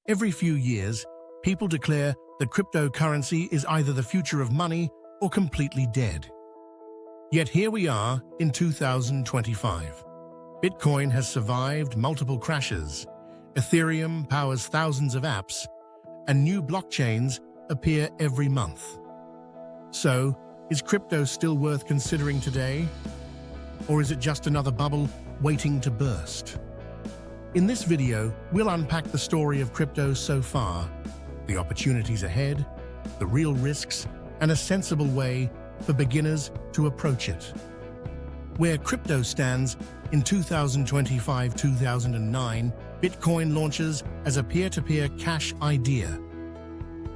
Every few years, people declare that cryptocurrency is either the future of money or completely dead. Yet here we are in 2025. Bitcoin has survived multiple crashes, Ethereum powers thousands of apps, and new blockchains appear every month. So, is crypto still worth considering today? Or is it just another bubble waiting to burst? In this video, we'll unpack the story of crypto so far, the opportunities ahead, the real risks, and a sensible way for beginners to approach it. Where crypto stands in 2025-2009, Bitcoin launches as a peer-to-peer cash idea.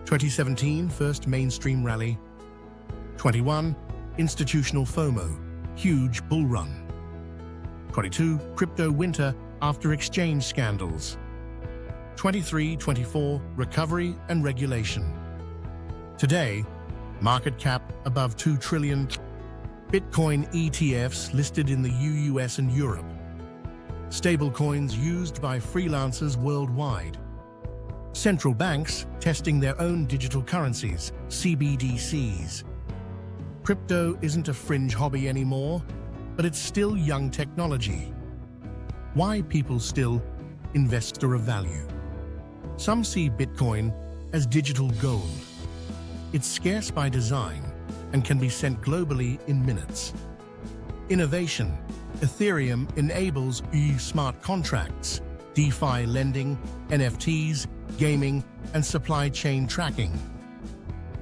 2017, first mainstream rally. 21, institutional FOMO, huge bull run. 22, crypto winter after exchange scandals. 23-24, recovery and regulation. Today, market cap above 2 trillion. Bitcoin ETFs listed in the US and Europe. Stablecoins used by freelancers worldwide. Central banks testing their own digital currencies, CBDCs. Crypto isn't a fringe hobby anymore, but it's still young technology. Why people still investor of value? Some see Bitcoin as digital gold. It's scarce by design and can be sent globally in minutes. Innovation. Ethereum enables smart contracts, DeFi lending, NFTs, gaming, and supply chain tracking.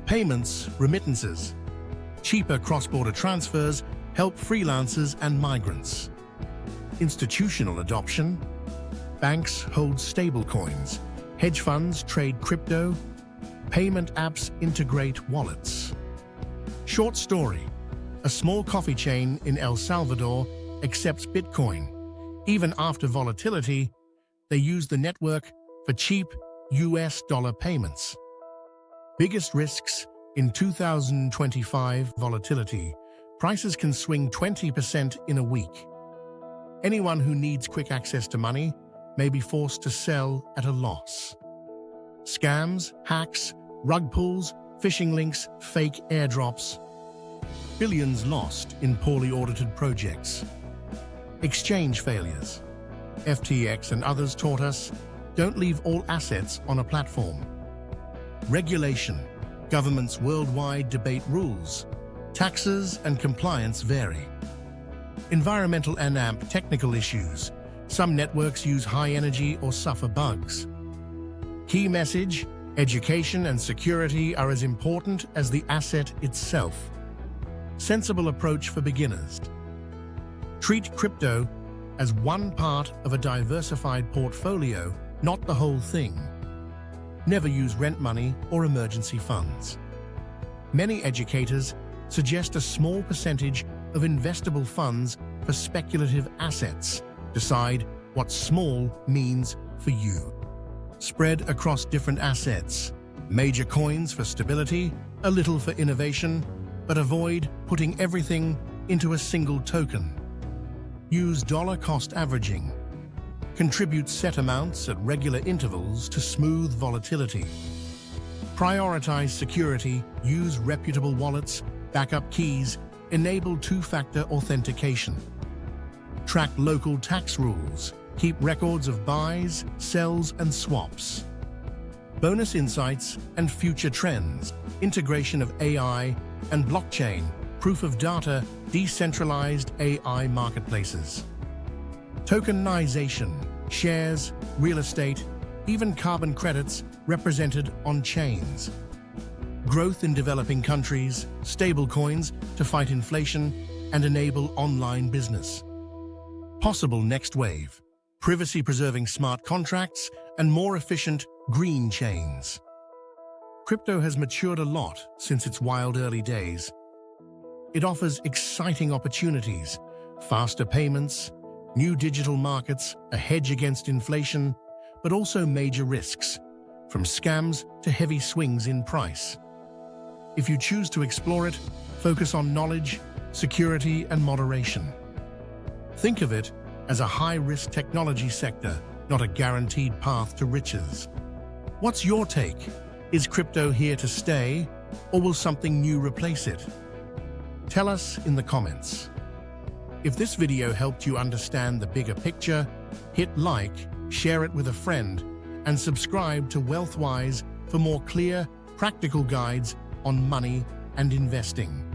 Payments, remittances. Cheaper cross-border transfers help freelancers and migrants. Institutional adoption. Banks hold stablecoins. Hedge funds trade crypto. Payment apps integrate wallets. Short story. A small coffee chain in El Salvador accepts Bitcoin. Even after volatility, they use the network for cheap US dollar payments. Biggest risks in 2025 volatility. Prices can swing 20% in a week. Anyone who needs quick access to money may be forced to sell at a loss. Scams, hacks, rug pulls, phishing links, fake airdrops. Billions lost in poorly audited projects. Exchange failures. FTX and others taught us, don't leave all assets on a platform. Regulation. Governments worldwide debate rules. Taxes and compliance vary. Environmental and technical issues. Some networks use high energy or suffer bugs. Key message: education and security are as important as the asset itself. Sensible approach for beginners. Treat crypto as one part of a diversified portfolio, not the whole thing. Never use rent money or emergency funds. Many educators suggest a small percentage of investable funds for speculative assets. Decide what small means for you. Spread across different assets. Major coins for stability, a little for innovation, but avoid putting everything into a single token. Use dollar cost averaging. Contribute set amounts at regular intervals to smooth volatility. Prioritize security. Use reputable wallets, backup keys, enable two-factor authentication. Track local tax rules. Keep records of buys, sells, and swaps. Bonus insights and future trends. Integration of AI and blockchain. Proof of data. Decentralized AI marketplaces. Tokenization. Shares, real estate, even carbon credits represented on chains. Growth in developing countries. Stablecoins to fight inflation and enable online business. Possible next wave. Privacy-preserving smart contracts and more efficient green chains. Crypto has matured a lot since its wild early days. It offers exciting opportunities, faster payments, new digital markets, a hedge against inflation, but also major risks, from scams to heavy swings in price. If you choose to explore it, focus on knowledge, security, and moderation. Think of it as a high-risk technology sector, not a guaranteed path to riches. What's your take? Is crypto here to stay, or will something new replace it? Tell us in the comments. If this video helped you understand the bigger picture, hit like, share it with a friend, and subscribe to WealthWise for more clear, practical guides on money and investing.